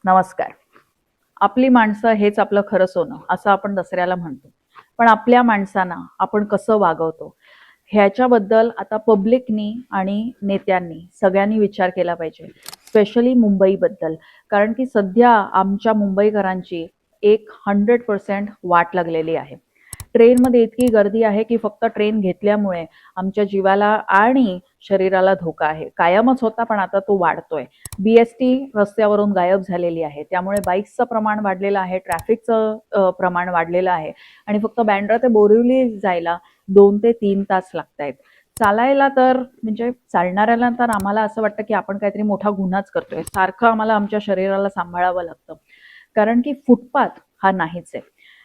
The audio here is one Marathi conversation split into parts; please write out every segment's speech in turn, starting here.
नमस्कार. आपली माणसं हेच आपलं खरं सोनं असं आपण दसऱ्याला म्हणतो. पण आपल्या माणसांना आपण कसं वागवतो ह्याच्याबद्दल आता पब्लिकनी आणि नेत्यांनी सगळ्यांनी विचार केला पाहिजे. स्पेशली मुंबईबद्दल. कारण की सध्या आमच्या मुंबईकरांची एक 100% वाट लागलेली आहे. ट्रेनमध्ये इतकी गर्दी आहे की फक्त ट्रेन घेतल्यामुळे आमच्या जीवाला आणि शरीराला धोका आहे. कायमच होता पण आता तो वाढतोय. BST रस्त्यावरून गायब झालेली आहे. त्यामुळे बाईक्सचं प्रमाण वाढलेलं आहे, ट्रॅफिकचं प्रमाण वाढलेलं आहे आणि फक्त बँड्रा ते बोरिवली जायला 2 ते 3 तास लागतायत. चालायला तर म्हणजे चालणाऱ्याला तर आम्हाला असं वाटतं की आपण काहीतरी मोठा गुन्हाच करतोय. सारखं आम्हाला आमच्या शरीराला सांभाळावं लागतं. कारण की फुटपाथ हा नाहीच आहे.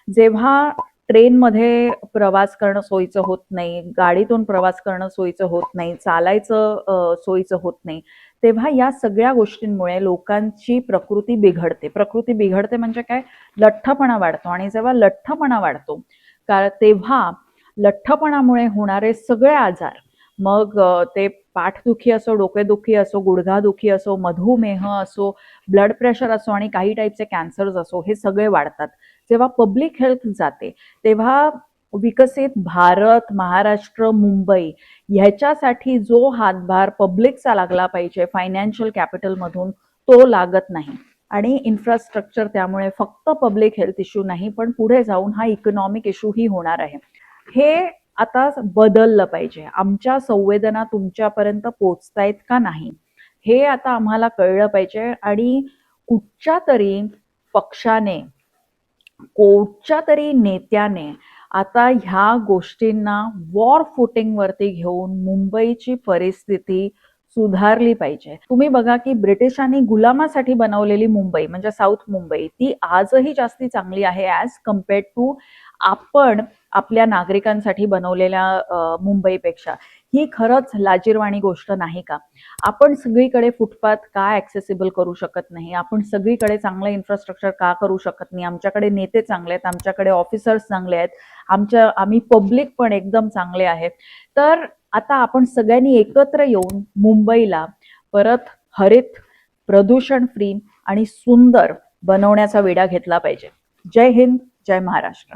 जेव्हा ट्रेनमध्ये प्रवास करणं सोयीचं होत नाही, गाडीतून प्रवास करणं सोयीचं होत नाही, चालायचं सोयीचं होत नाही, तेव्हा या सगळ्या गोष्टींमुळे लोकांची प्रकृती बिघडते. प्रकृती बिघडते म्हणजे काय? लठ्ठपणा वाढतो आणि जेव्हा लठ्ठपणा वाढतो तेव्हा लठ्ठपणामुळे होणारे सगळे आजार मग ते पाठदुखी असो, डोकेदुखी असो, गुडघादुखी असो, मधुमेह असो, ब्लड प्रेशर असो आणि काही टाईपचे कॅन्सर्स असो, हे सगळे वाढतात. जेव्हा पब्लिक हेल्थ जाते तेव्हा विकसित भारत, महाराष्ट्र, मुंबई ह्याच्यासाठी जो हातभार पब्लिकचा लागला पाहिजे फायनान्शियल कॅपिटलमधून तो लागत नाही. आणि इन्फ्रास्ट्रक्चर त्यामुळे फक्त पब्लिक हेल्थ इश्यू नाही पण पुढे जाऊन हा इकॉनॉमिक इश्यूही होणार आहे. हे आता बदललं पाहिजे. आमच्या संवेदना तुमच्यापर्यंत पोचतायत का नाही हे आता आम्हाला कळलं पाहिजे आणि कुठच्या तरी पक्षाने, कोणत्या तरी नेत्याने आता ह्या गोष्टींना वॉर फुटिंगवरती घेऊन मुंबईची परिस्थिती सुधारली पाहिजे. तुम्ही बघा की ब्रिटिशांनी गुलामासाठी बनवलेली मुंबई म्हणजे साऊथ मुंबई ती आजही जास्ती चांगली आहे ॲज कम्पेअर्ड टू आपण आपल्या नागरिकांसाठी बनवलेल्या मुंबईपेक्षा. ही खरंच लाजिरवाणी गोष्ट नाही का? आपण सगळीकडे फुटपाथ का ॲक्सेसिबल करू शकत नाही? आपण सगळीकडे चांगलं इन्फ्रास्ट्रक्चर का करू शकत नाही? आमच्याकडे नेते चांगले आहेत, आमच्याकडे ऑफिसर्स चांगले आहेत, आम्ही पब्लिक पण एकदम चांगले आहेत. तर आता आपण सगळ्यांनी एकत्र येऊन मुंबईला परत हरित, प्रदूषण फ्री आणि सुंदर बनवण्याचा विडा घेतला पाहिजे. जय हिंद, जय महाराष्ट्र.